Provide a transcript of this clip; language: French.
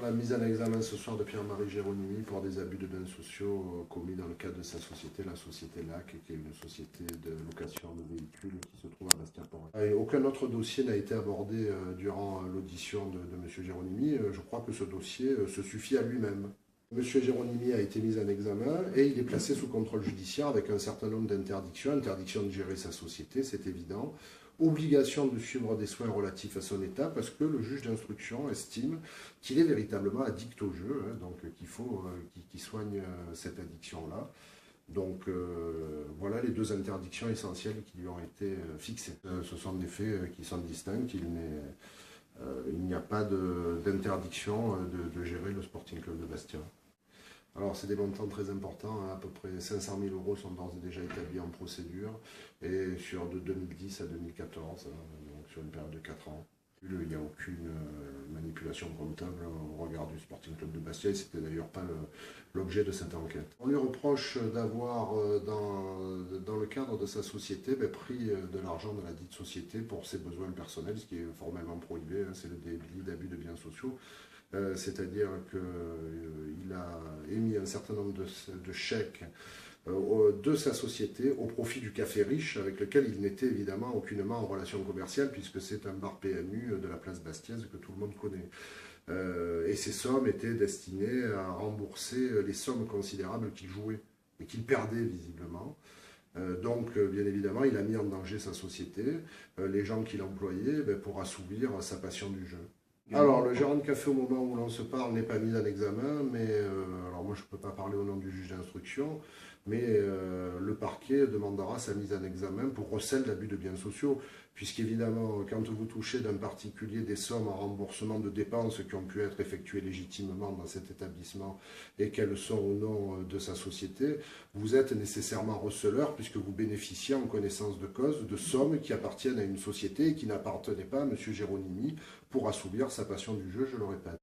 La mise en examen ce soir de Pierre-Marie Géronimi pour des abus de biens sociaux commis dans le cadre de sa société, la société LAC, qui est une société de location de véhicules qui se trouve à Bastia-Port. Aucun autre dossier n'a été abordé durant l'audition de M. Géronimi. Je crois que ce dossier se suffit à lui-même. M. Géronimi a été mis en examen et il est placé sous contrôle judiciaire avec un certain nombre d'interdictions. Interdiction de gérer sa société, c'est évident. Obligation de suivre des soins relatifs à son état parce que le juge d'instruction estime qu'il est véritablement addict au jeu, donc qu'il faut qu'il soigne cette addiction-là. Donc voilà les deux interdictions essentielles qui lui ont été fixées. Ce sont des faits qui sont distincts. Il n'y a pas d'interdiction de gérer le Sporting Club de Bastia. Alors, c'est des montants très importants, à peu près 500 000 € sont d'ores et déjà établis en procédure, et de 2010 à 2014, donc sur une période de 4 ans. Il n'y a aucune manipulation comptable au regard du Sporting Club de Bastia, et ce n'était d'ailleurs pas l'objet de cette enquête. On lui reproche d'avoir, dans le cadre de sa société, pris de l'argent de la dite société pour ses besoins personnels, ce qui est formellement prohibé, c'est le délit d'abus de biens sociaux. C'est-à-dire qu'il a émis un certain nombre de chèques de sa société au profit du Café Riche, avec lequel il n'était évidemment aucunement en relation commerciale, puisque c'est un bar PMU de la place Bastiaise que tout le monde connaît. Et ces sommes étaient destinées à rembourser les sommes considérables qu'il jouait, et qu'il perdait visiblement. Donc, bien évidemment, il a mis en danger sa société, les gens qu'il employait, pour assouvir sa passion du jeu. Alors, le gérant de café, au moment où l'on se parle, n'est pas mis en examen, mais alors moi je ne peux pas parler au nom du juge d'instruction, mais le parquet demandera sa mise en examen pour recel d'abus de biens sociaux, puisqu'évidemment, quand vous touchez d'un particulier des sommes en remboursement de dépenses qui ont pu être effectuées légitimement dans cet établissement et qu'elles sont au nom de sa société, vous êtes nécessairement receleur, puisque vous bénéficiez en connaissance de cause de sommes qui appartiennent à une société et qui n'appartenaient pas à M. Géronimi pour assouvir sa passion du jeu, je le répète.